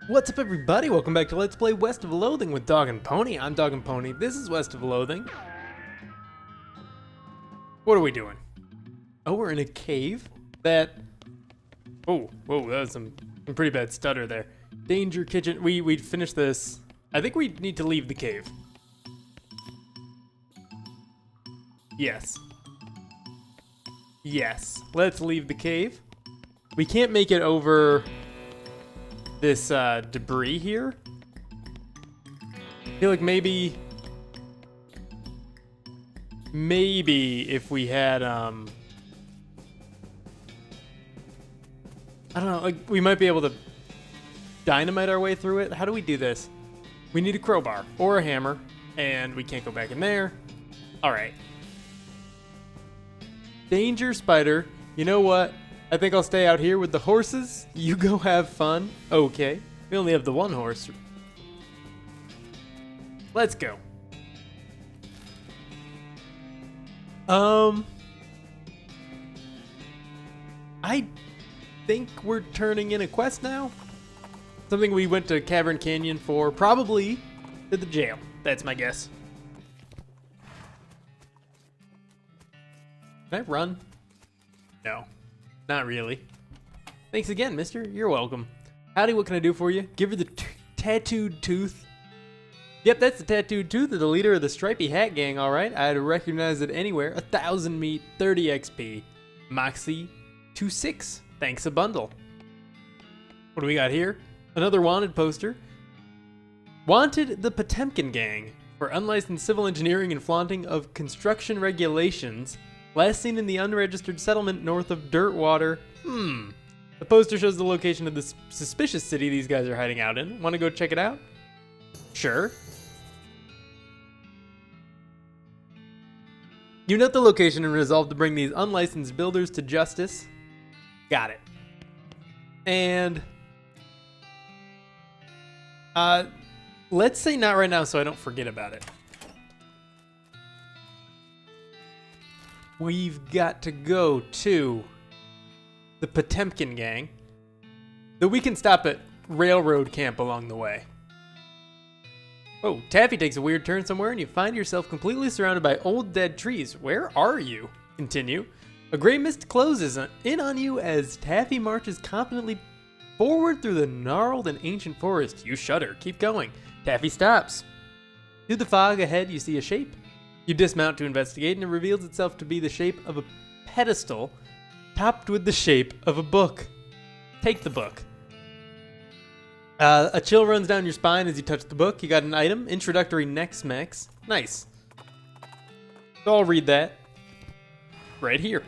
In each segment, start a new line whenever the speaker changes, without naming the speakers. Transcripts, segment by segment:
What's up, everybody? Welcome back to Let's Play West of Loathing with DogAndPony. I'm DogAndPony. This is West of Loathing. What are we doing? Oh, we're in a cave that... Oh, whoa, that was some pretty bad stutter there. Danger kitchen. We finished this. I think we need to leave the cave. Yes. Yes. Let's leave the cave. We can't make it over this debris here. I feel like maybe if we had I don't know, like we might be able to dynamite our way through it. How do we do this? We need a crowbar or a hammer, and we can't go back in there. All right. Danger spider. You know what? I think I'll stay out here with the horses. You go have fun. Okay. We only have the one horse. Let's go. I think we're turning in a quest now. Something we went to Cavern Canyon for. Probably to the jail. That's my guess. Can I run? No. Not really. Thanks again, mister. You're welcome. Howdy, what can I do for you? Give her the tattooed tooth. Yep, that's the tattooed tooth of the leader of the stripy hat gang, alright. I'd recognize it anywhere. 1,000 meat, 30 XP. Moxie, 2.6. Thanks a bundle. What do we got here? Another wanted poster. Wanted the Potemkin gang for unlicensed civil engineering and flaunting of construction regulations. Last seen in the unregistered settlement north of Dirtwater. The poster shows the location of the suspicious city these guys are hiding out in. Want to go check it out? Sure. You note the location and resolve to bring these unlicensed builders to justice. Got it. And... let's say not right now so I don't forget about it. We've got to go to the Potemkin gang. Though we can stop at railroad camp along the way. Oh, Taffy takes a weird turn somewhere and you find yourself completely surrounded by old dead trees. Where are you? Continue. A gray mist closes in on you as Taffy marches confidently forward through the gnarled and ancient forest. You shudder. Keep going. Taffy stops. Through the fog ahead you see a shape. You dismount to investigate, and it reveals itself to be the shape of a pedestal topped with the shape of a book. Take the book. A chill runs down your spine as you touch the book. You got an item, introductory Mex Nix. Nice. So I'll read that right here.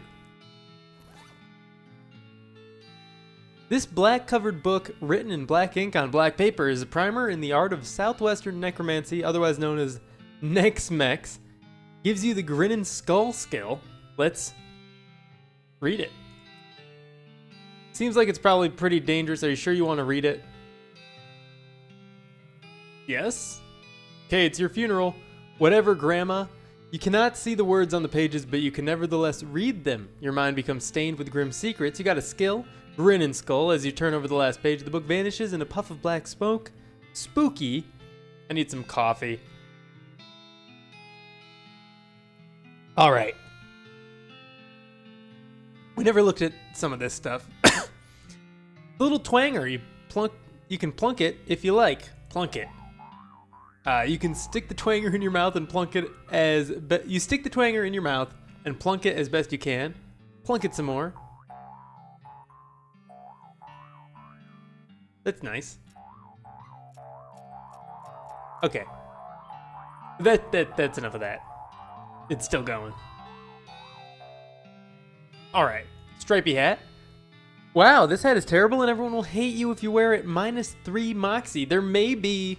This black-covered book, written in black ink on black paper, is a primer in the art of southwestern necromancy, otherwise known as Mex Nix. Gives you the grin and skull skill. Let's read it. Seems like it's probably pretty dangerous. Are you sure you want to read it? Yes? Okay, it's your funeral. Whatever, Grandma. You cannot see the words on the pages, but you can nevertheless read them. Your mind becomes stained with grim secrets. You got a skill, grin and skull. As you turn over the last page, the book vanishes in a puff of black smoke. Spooky. I need some coffee. All right. We never looked at some of this stuff. The little twanger, you can plunk it if you like. Plunk it. You can stick the twanger in your mouth and plunk it you stick the twanger in your mouth and plunk it as best you can. Plunk it some more. That's nice. Okay. That's enough of that. It's still going. Alright. Stripy hat. Wow, this hat is terrible and everyone will hate you if you wear it. -3 Moxie. There may be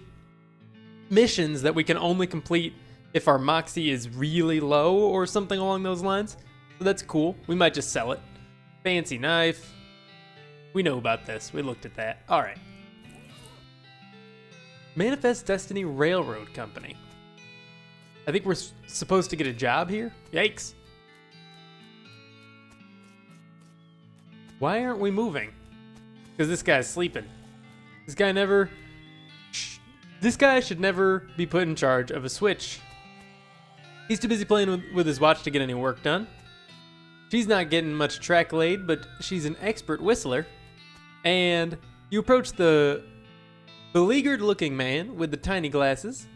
missions that we can only complete if our Moxie is really low or something along those lines. So that's cool. We might just sell it. Fancy knife. We know about this. We looked at that. Alright. Manifest Destiny Railroad Company. I think we're supposed to get a job here? Yikes. Why aren't we moving? Because this guy's sleeping. This guy never... This guy should never be put in charge of a switch. He's too busy playing with his watch to get any work done. She's not getting much track laid, but she's an expert whistler. And you approach the beleaguered-looking man with the tiny glasses.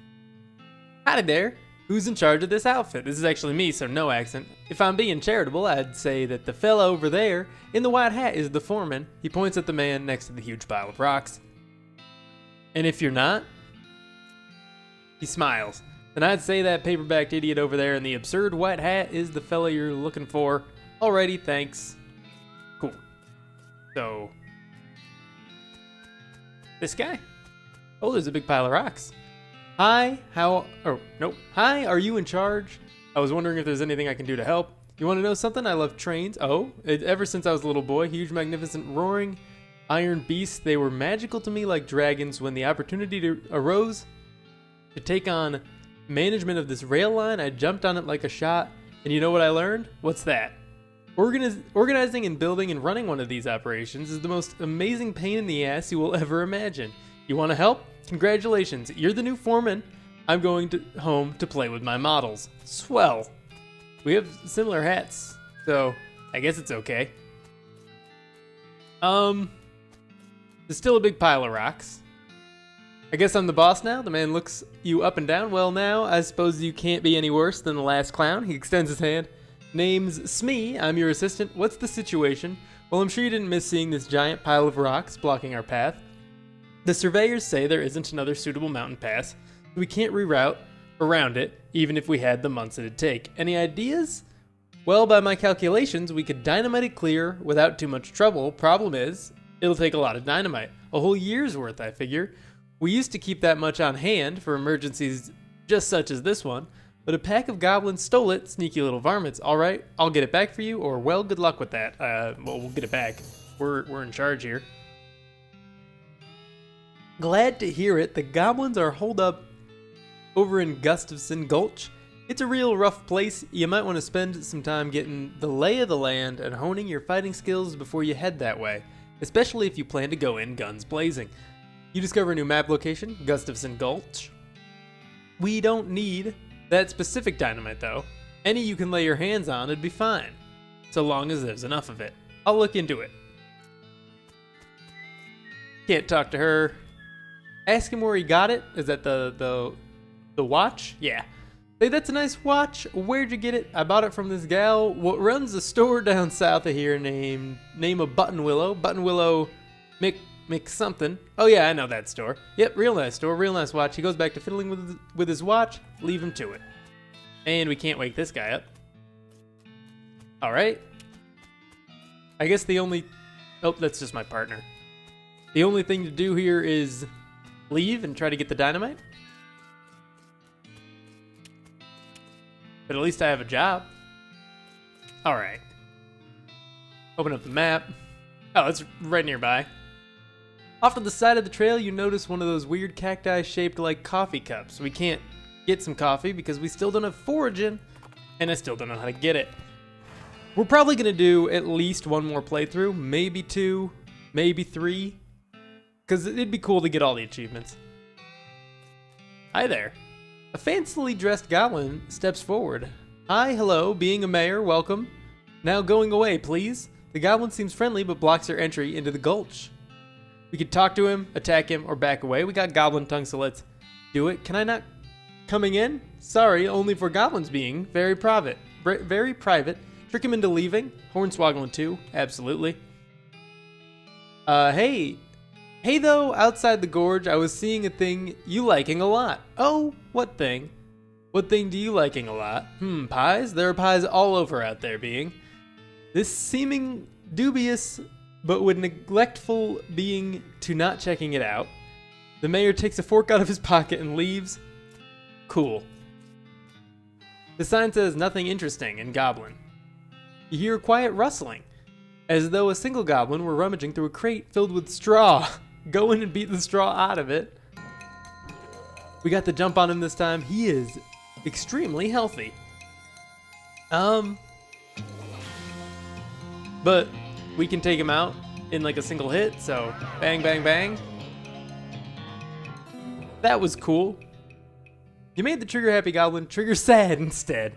Howdy there. Who's in charge of this outfit? This is actually me, so no accent. If I'm being charitable, I'd say that the fella over there in the white hat is the foreman. He points at the man next to the huge pile of rocks. And if you're not, he smiles. Then I'd say that paperbacked idiot over there in the absurd white hat is the fella you're looking for. Alrighty, thanks. Cool. So, this guy. Oh, there's a big pile of rocks. Hi, Hi, are you in charge? I was wondering if there's anything I can do to help. You want to know something? I love trains. Ever since I was a little boy, huge, magnificent, roaring iron beasts. They were magical to me like dragons. When the opportunity arose to take on management of this rail line, I jumped on it like a shot. And you know what I learned? What's that? Organizing and building and running one of these operations is the most amazing pain in the ass you will ever imagine. You want to help? Congratulations, you're the new foreman. I'm going home to play with my models. Swell. We have similar hats, so I guess it's okay. There's still a big pile of rocks. I guess I'm the boss now. The man looks you up and down. Well, now I suppose you can't be any worse than the last clown. He extends his hand. Name's Smee. I'm your assistant. What's the situation? Well, I'm sure you didn't miss seeing this giant pile of rocks blocking our path. The surveyors say there isn't another suitable mountain pass. We can't reroute around it, even if we had the months it'd take. Any ideas? Well, by my calculations, we could dynamite it clear without too much trouble. Problem is, it'll take a lot of dynamite. A whole year's worth, I figure. We used to keep that much on hand for emergencies just such as this one, but a pack of goblins stole it, sneaky little varmints. All right, I'll get it back for you, or well, good luck with that. Well, we'll get it back. We're in charge here. Glad to hear it. The goblins are holed up over in Gustafson Gulch. It's a real rough place. You might want to spend some time getting the lay of the land and honing your fighting skills before you head that way, especially if you plan to go in guns blazing. You discover a new map location, Gustafson Gulch. We don't need that specific dynamite though. Any you can lay your hands on would be fine, so long as there's enough of it. I'll look into it. Can't talk to her. Ask him where he got it. Is that the watch? Yeah. Hey, that's a nice watch. Where'd you get it? I bought it from this gal what runs a store down south of here named of Button Willow Mix something. Oh yeah, I know that store. Yep, real nice store, real nice watch. He goes back to fiddling with his watch. Leave him to it. And we can't wake this guy up. All right. I guess the only... Oh, that's just my partner. The only thing to do here is leave and try to get the dynamite. But at least I have a job. All right. Open up the map. Oh, it's right nearby. Off to the side of the trail, you notice one of those weird cacti shaped like coffee cups. We can't get some coffee because we still don't have foraging, and I still don't know how to get it. We're probably going to do at least one more playthrough, maybe 2, maybe 3, because it'd be cool to get all the achievements. Hi there. A fancily dressed goblin steps forward. Hi, hello, being a mayor, welcome. Now going away, please. The goblin seems friendly but blocks our entry into the gulch. We could talk to him, attack him, or back away. We got goblin tongue, so let's do it. Can I not? Coming in? Sorry, only for goblins being very private. Very private. Trick him into leaving. Hornswoggling too. Absolutely. Hey though, outside the gorge, I was seeing a thing you liking a lot. Oh, what thing? What thing do you liking a lot? Pies? There are pies all over out there being. This seeming dubious but with neglectful being to not checking it out. The mayor takes a fork out of his pocket and leaves. Cool. The sign says nothing interesting in goblin. You hear a quiet rustling, as though a single goblin were rummaging through a crate filled with straw. Go in and beat the straw out of it. We got the jump on him this time. He is extremely healthy. But we can take him out in like a single hit, so bang, bang, bang. That was cool. You made the trigger happy goblin trigger sad instead.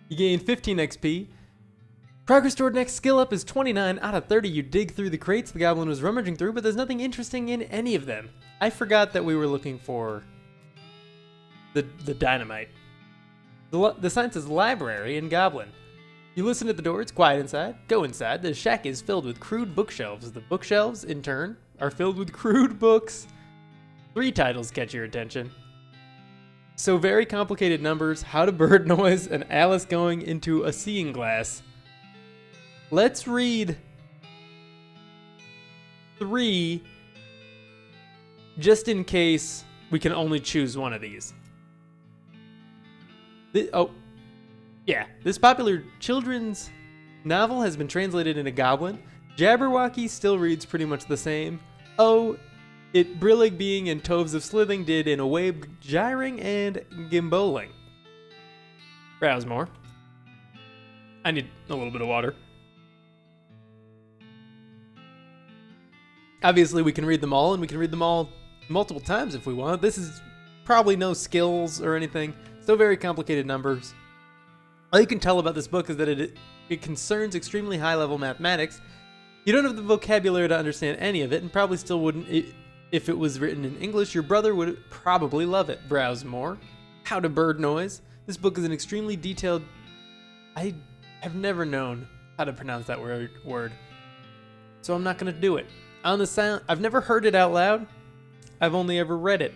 You gained 15 XP. Progress toward next skill up is 29 out of 30. You dig through the crates the goblin was rummaging through, but there's nothing interesting in any of them. I forgot that we were looking for the dynamite. The sign says library in Goblin. You listen at the door, it's quiet inside. Go inside. The shack is filled with crude bookshelves. The bookshelves, in turn, are filled with crude books. 3 titles catch your attention. So Very Complicated Numbers, How to Bird Noise, and Alice Going into a Seeing Glass. Let's read 3, just in case we can only choose one of these. This popular children's novel has been translated into Goblin. Jabberwocky still reads pretty much the same. It Brillig Being and Toves of Slithing did in a way gyring and gimboling. Browse more. I need a little bit of water. Obviously, we can read them all, and we can read them all multiple times if we want. This is probably no skills or anything. Still Very Complicated Numbers. All you can tell about this book is that it concerns extremely high-level mathematics. You don't have the vocabulary to understand any of it, and probably still wouldn't if it was written in English. Your brother would probably love it. Browse more. How to Bird Noise. This book is an extremely detailed... I have never known how to pronounce that word. So I'm not going to do it. On the sound, I've never heard it out loud. I've only ever read it.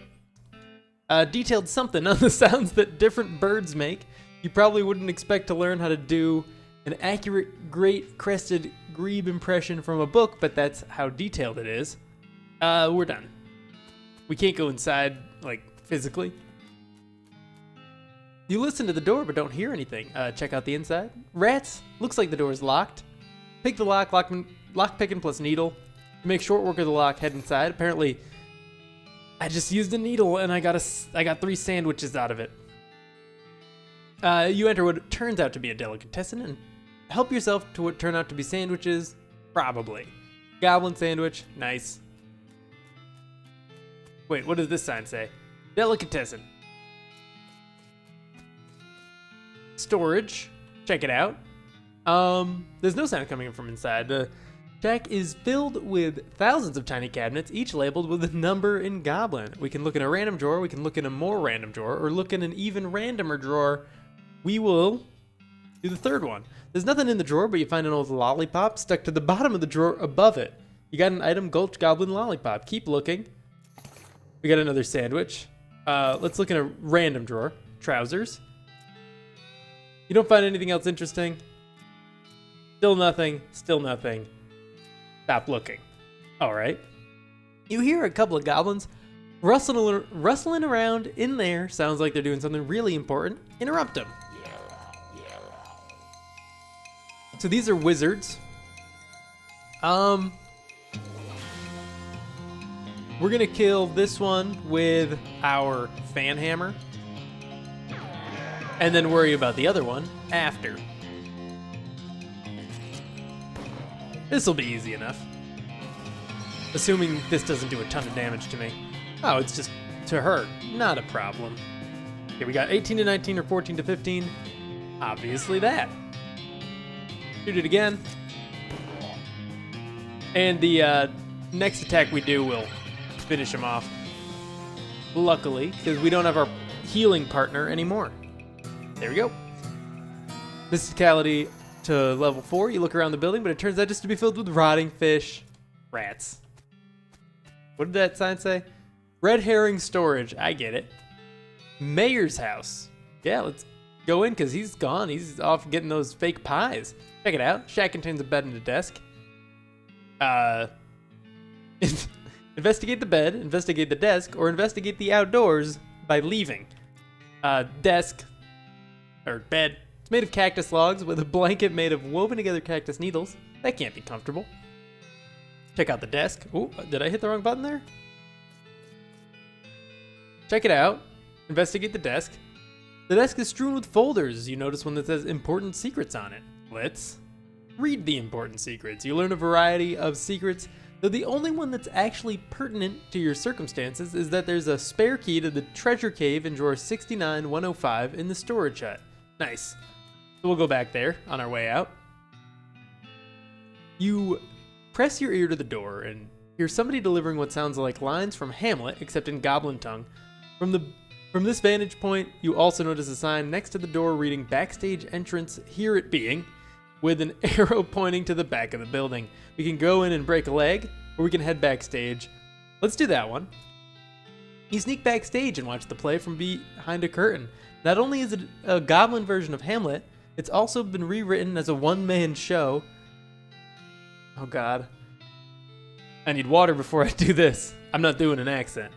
Detailed something on the sounds that different birds make. You probably wouldn't expect to learn how to do an accurate, great crested grebe impression from a book, but that's how detailed it is. We're done. We can't go inside, like, physically. You listen to the door, but don't hear anything. Check out the inside. Rats. Looks like the door is locked. Pick the lock picking plus needle. Make short work of the lock, head inside. Apparently, I just used a needle and I got 3 sandwiches out of it. You enter what turns out to be a delicatessen and help yourself to what turn out to be sandwiches. Probably. Goblin sandwich. Nice. Wait, what does this sign say? Delicatessen. Storage. Check it out. There's no sound coming from inside. The shack is filled with thousands of tiny cabinets, each labeled with a number in Goblin. We can look in a random drawer, we can look in a more random drawer, or look in an even randomer drawer. We will do the third one. There's nothing in the drawer, but you find an old lollipop stuck to the bottom of the drawer above it. You got an item, Gulch Goblin Lollipop. Keep looking. We got another sandwich. Let's look in a random drawer. Trousers. You don't find anything else interesting? Still nothing. Still nothing. Stop looking. All right. You hear a couple of goblins rustling around in there. Sounds like they're doing something really important. Interrupt them. So these are wizards. We're gonna kill this one with our fan hammer, and then worry about the other one after. This'll be easy enough. Assuming this doesn't do a ton of damage to me. Oh, it's just to hurt. Not a problem. Okay, we got 18 to 19 or 14 to 15. Obviously that. Shoot it again. And the next attack we do will finish him off. Luckily, because we don't have our healing partner anymore. There we go. Mysticality to level 4. You look around the building, but it turns out just to be filled with rotting fish. Rats. What did that sign say? Red herring storage. I get it. Mayor's house. Yeah, let's go in because he's gone. He's off getting those fake pies. Check it out. Shack contains a bed and a desk. Investigate the bed, investigate the desk, or investigate the outdoors by leaving. Desk, or bed. It's made of cactus logs with a blanket made of woven together cactus needles. That can't be comfortable. Check out the desk. Ooh, did I hit the wrong button there? Check it out. Investigate the desk. The desk is strewn with folders. You notice one that says important secrets on it. Let's read the important secrets. You learn a variety of secrets Though the only one that's actually pertinent to your circumstances is that there's a spare key to the treasure cave in drawer 69105 in the storage hut. Nice. So we'll go back there on our way out. You press your ear to the door and hear somebody delivering what sounds like lines from Hamlet, except in goblin tongue. From this vantage point, you also notice a sign next to the door reading backstage entrance, here it being, with an arrow pointing to the back of the building. We can go in and break a leg, or we can head backstage. Let's do that one. You sneak backstage and watch the play from behind a curtain. Not only is it a goblin version of Hamlet, it's also been rewritten as a one-man show. Oh god. I need water before I do this. I'm not doing an accent.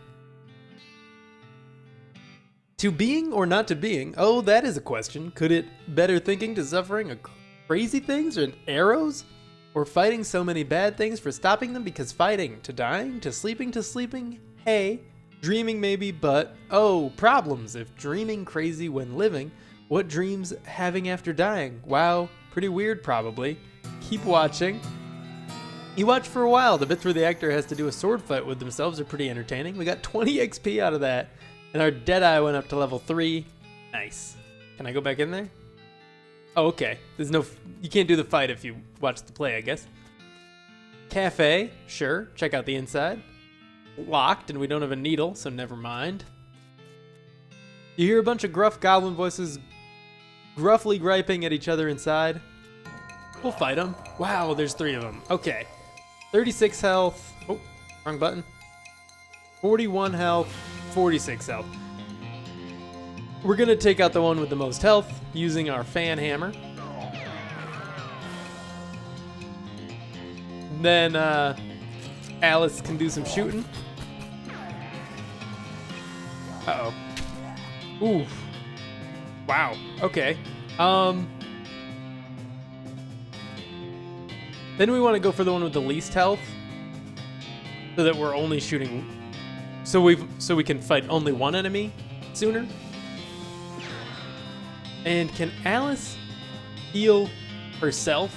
To being or not to being? Oh, that is a question. Could it better thinking to suffering a crazy things and arrows? Or fighting so many bad things for stopping them because fighting? To dying? To sleeping? Hey. Dreaming maybe, but oh, problems. If dreaming crazy when living, what dreams having after dying? Wow, pretty weird probably. Keep watching. You watch for a while. The bits where the actor has to do a sword fight with themselves are pretty entertaining. We got 20 XP out of that. And our Deadeye went up to level 3. Nice. Can I go back in there? Oh, okay. There's no... You can't do the fight if you watch the play, I guess. Cafe. Sure. Check out the inside. Locked, and we don't have a needle, so never mind. You hear a bunch of gruff goblin voices gruffly griping at each other inside. We'll fight them. Wow, there's 3 of them. Okay. 36 health. Oh, wrong button. 41 health. 46 health. We're gonna take out the one with the most health using our fan hammer. Then Alice can do some shooting. Uh-oh. Ooh. Wow. Okay. Then we want to go for the one with the least health, so that we're only shooting. So we can fight only one enemy sooner. And can Alice heal herself?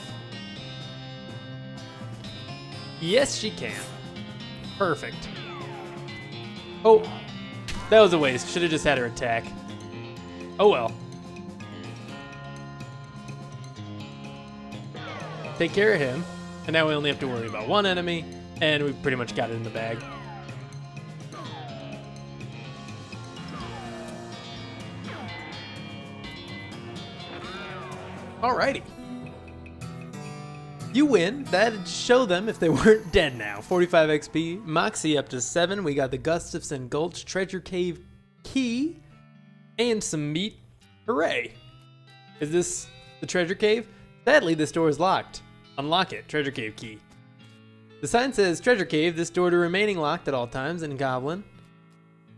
Yes, she can. Perfect. Oh, that was a waste. Should have just had her attack. Oh well. Take care of him. And now we only have to worry about one enemy, and we pretty much got it in the bag. Alrighty. You win. That'd show them if they weren't dead now. 45 XP. Moxie up to 7. We got the Gustafson Gulch Treasure Cave key and some meat. Hooray. Is this the treasure cave? Sadly, this door is locked. Unlock it. Treasure cave key. The sign says treasure cave. This door to remaining locked at all times in Goblin.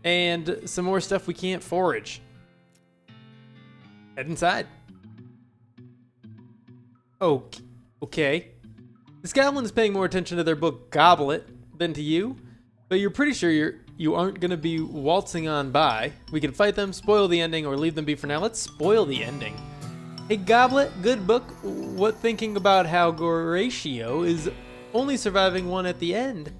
And some more stuff we can't forage. Head inside. Okay. This goblin is paying more attention to their book Goblet than to you, but you're pretty sure you aren't going to be waltzing on by. We can fight them, spoil the ending, or leave them be for now. Let's spoil the ending. Hey Goblet, good book. What thinking about how Goratio is only surviving one at the end?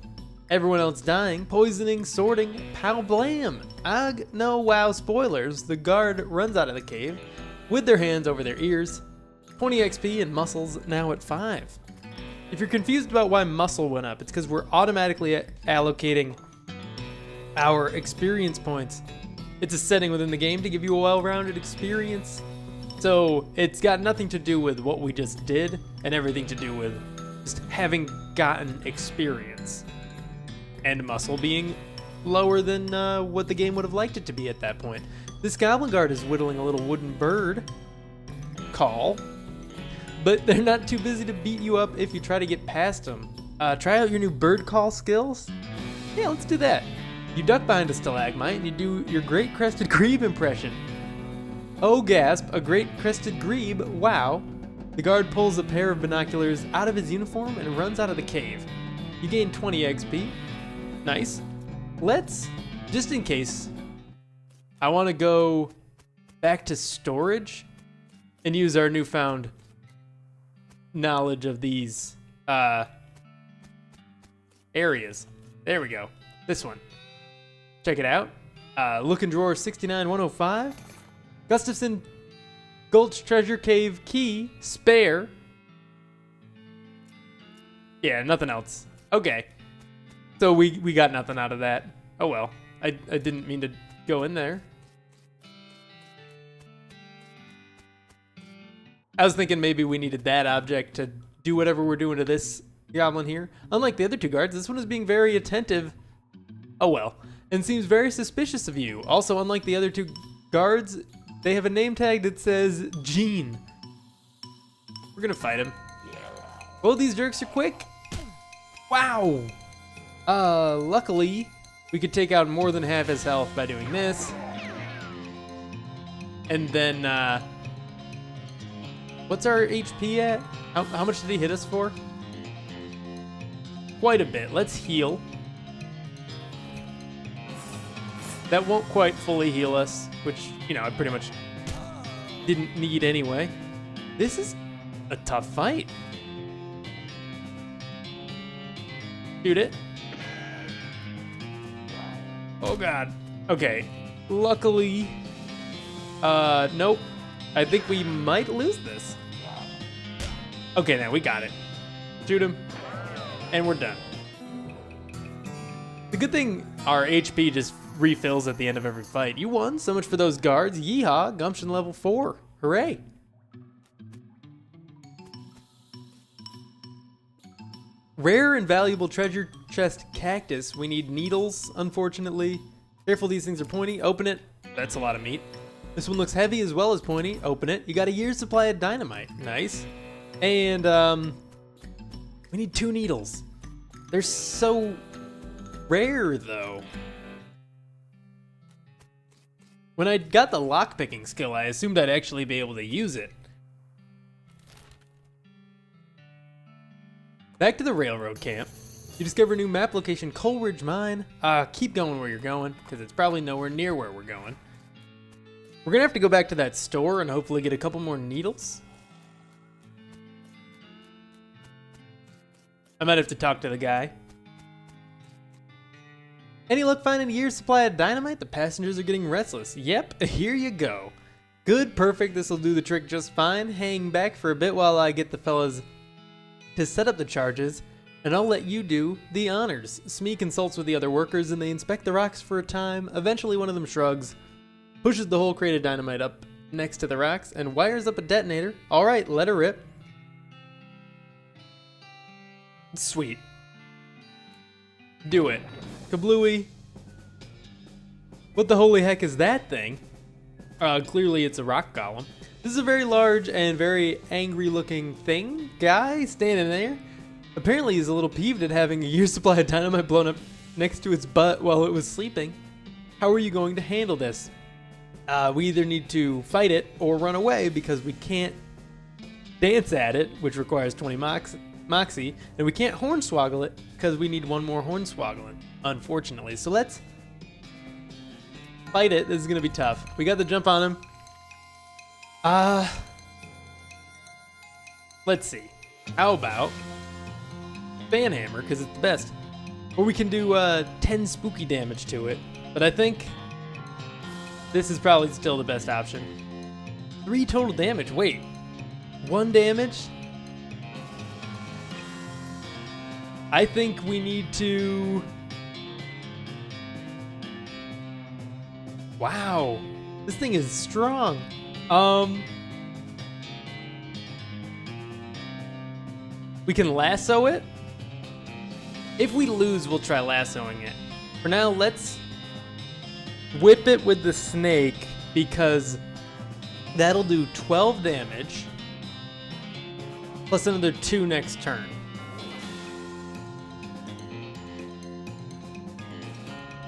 Everyone else dying, poisoning, sorting, pow blam. Ugh, no wow spoilers. The guard runs out of the cave with their hands over their ears. 20 XP and muscles now at 5. If you're confused about why muscle went up, it's because we're automatically allocating our experience points. It's a setting within the game to give you a well-rounded experience. So it's got nothing to do with what we just did and everything to do with just having gotten experience. And muscle being lower than what the game would have liked it to be at that point. This Goblin Guard is whittling a little wooden bird call. But they're not too busy to beat you up if you try to get past them. Try out your new bird call skills? Yeah, let's do that. You duck behind a stalagmite and you do your great crested grebe impression. Oh gasp, a great crested grebe, wow. The guard pulls a pair of binoculars out of his uniform and runs out of the cave. You gain 20 XP. Nice. Let's, just in case, I want to go back to storage and use our newfound knowledge of these areas. There we go. This one. Check it out. Look in drawer 69105. Gustafson Gulch Treasure Cave Key Spare. Yeah, nothing else. Okay. So we got nothing out of that. Oh well. I didn't mean to go in there. I was thinking maybe we needed that object to do whatever we're doing to this goblin here. Unlike the other two guards, this one is being very attentive. Oh well. And seems very suspicious of you. Also, unlike the other two guards, they have a name tag that says Gene. We're gonna fight him. Both these jerks are quick. Wow. Luckily, we could take out more than half his health by doing this. And then, what's our HP at? How much did he hit us for? Quite a bit. Let's heal. That won't quite fully heal us, which, you know, I pretty much didn't need anyway. This is a tough fight. Shoot it. Oh god. Okay. Luckily, nope. I think we might lose this. Okay, now we got it. Shoot him. And we're done. The good thing, our HP just refills at the end of every fight. You won. So much for those guards. Yeehaw. Gumption level 4. Hooray. Rare and valuable treasure chest cactus. We need needles, unfortunately. Careful, these things are pointy. Open it. That's a lot of meat. This one looks heavy as well as pointy. Open it. You got a year's supply of dynamite. Nice. And, we need 2 needles. They're so rare, though. When I got the lockpicking skill, I assumed I'd actually be able to use it. Back to the railroad camp. You discover a new map location, Coleridge Mine. Keep going where you're going, because it's probably nowhere near where we're going. We're gonna have to go back to that store and hopefully get a couple more needles. I might have to talk to the guy. Any luck finding a year's supply of dynamite? The passengers are getting restless. Yep, here you go. Good, perfect, this'll do the trick just fine. Hang back for a bit while I get the fellas to set up the charges, and I'll let you do the honors. Smee consults with the other workers and they inspect the rocks for a time. Eventually one of them shrugs, pushes the whole crate of dynamite up next to the rocks, and wires up a detonator. Alright, let her rip. Sweet. Do it. Kablooey. What the holy heck is that thing? Clearly it's a rock golem. This is a very large and very angry looking thing. Guy standing there. Apparently he's a little peeved at having a year's supply of dynamite blown up next to its butt while it was sleeping. How are you going to handle this? We either need to fight it or run away because we can't dance at it, which requires 20 moxie, and we can't hornswoggle it because we need 1 more hornswoggling, unfortunately. So let's fight it. This is going to be tough. We got the jump on him. Let's see. How about Banhammer, because it's the best. Or we can do 10 spooky damage to it. But I think this is probably still the best option. 3 total damage. Wait. 1 damage? I think we need to... Wow. This thing is strong. We can lasso it. If we lose, we'll try lassoing it. For now, let's whip it with the snake because that'll do 12 damage plus another 2 next turn.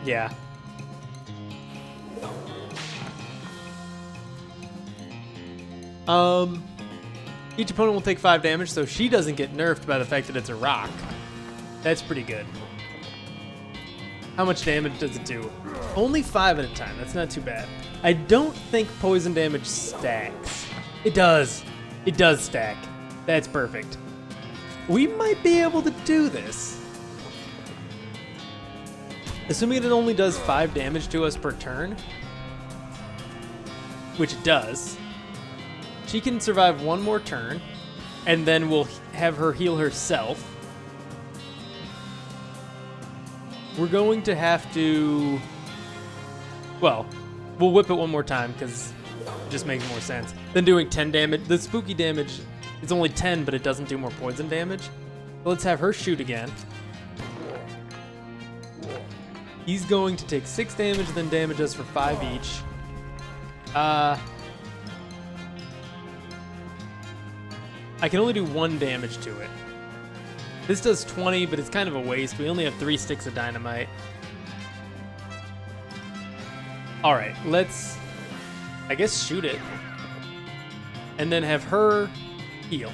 Yeah. Each opponent will take 5 damage, so she doesn't get nerfed by the fact that it's a rock. That's pretty good. How much damage does it do? Only 5 at a time. That's not too bad. I don't think poison damage stacks. It does. It does stack. That's perfect. We might be able to do this. Assuming it only does 5 damage to us per turn, which it does, she can survive 1 more turn, and then we'll have her heal herself. We're going to have to... Well, we'll whip it 1 more time, because it just makes more sense. Then doing 10 damage. The spooky damage is only 10, but it doesn't do more poison damage. So let's have her shoot again. He's going to take 6 damage, then damage us for 5 each. I can only do 1 damage to it. This does 20, but it's kind of a waste. We only have 3 sticks of dynamite. Alright, let's, I guess, shoot it. And then have her heal.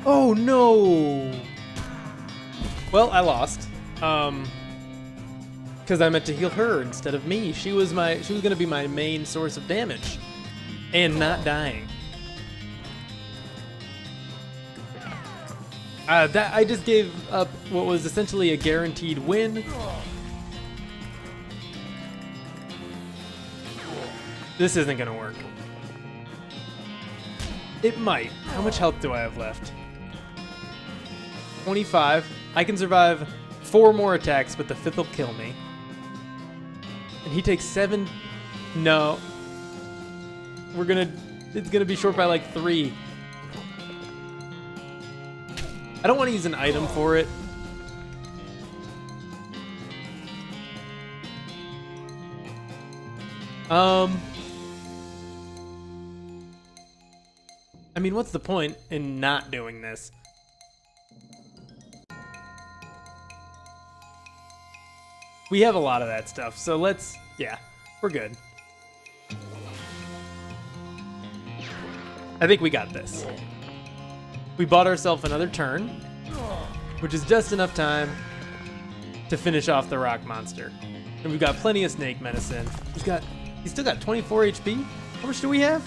Oh no! Well, I lost. Because I meant to heal her instead of me. She was gonna be my main source of damage. And not dying. That I just gave up what was essentially a guaranteed win. This isn't gonna work. It might. How much health do I have left? 25. I can survive 4 more attacks, but the 5th will kill me. And he takes 7. No. It's gonna be short by like 3. I don't want to use an item for it. I mean, what's the point in not doing this? We have a lot of that stuff, so let's, yeah, we're good. I think we got this. We bought ourselves another turn, which is just enough time to finish off the rock monster. And we've got plenty of snake medicine. He's still got 24 HP. How much do we have?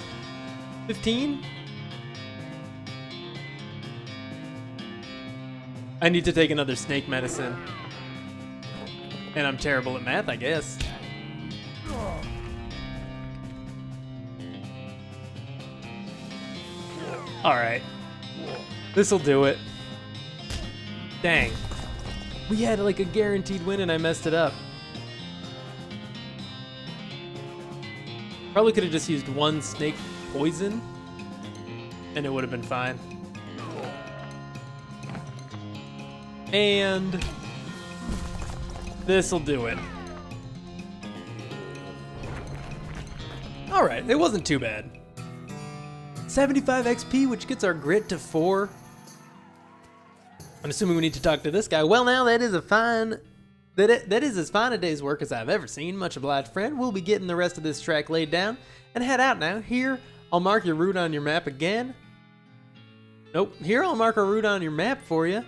15? I need to take another snake medicine. And I'm terrible at math, I guess. Alright. This'll do it. Dang. We had like a guaranteed win and I messed it up. Probably could have just used 1 snake poison and it would have been fine. And this'll do it. Alright, it wasn't too bad. 75 XP, which gets our grit to 4. I'm assuming we need to talk to this guy. Well, now that is as fine a day's work as I've ever seen. Much obliged, friend. We'll be getting the rest of this track laid down and head out now. Here, I'll mark your route on your map again. Nope. Here, I'll mark a route on your map for you.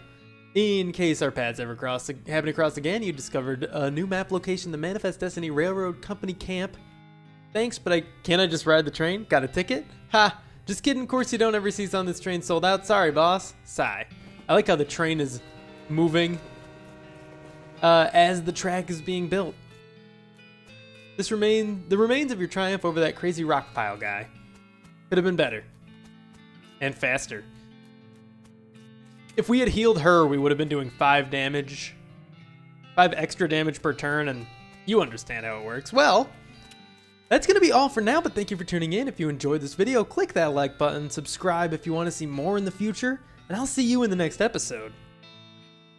In case our paths ever happen to cross again, you discovered a new map location, the Manifest Destiny Railroad Company Camp. Thanks, but can't I just ride the train? Got a ticket? Ha! Just kidding, of course you don't ever see on this train sold out. Sorry, boss. Sigh. I like how the train is moving as the track is being built. The remains of your triumph over that crazy rock pile guy. Could have been better. And faster. If we had healed her, we would have been doing 5 damage. 5 extra damage per turn, and you understand how it works. Well, that's going to be all for now, but thank you for tuning in. If you enjoyed this video, click that like button, subscribe if you want to see more in the future, and I'll see you in the next episode.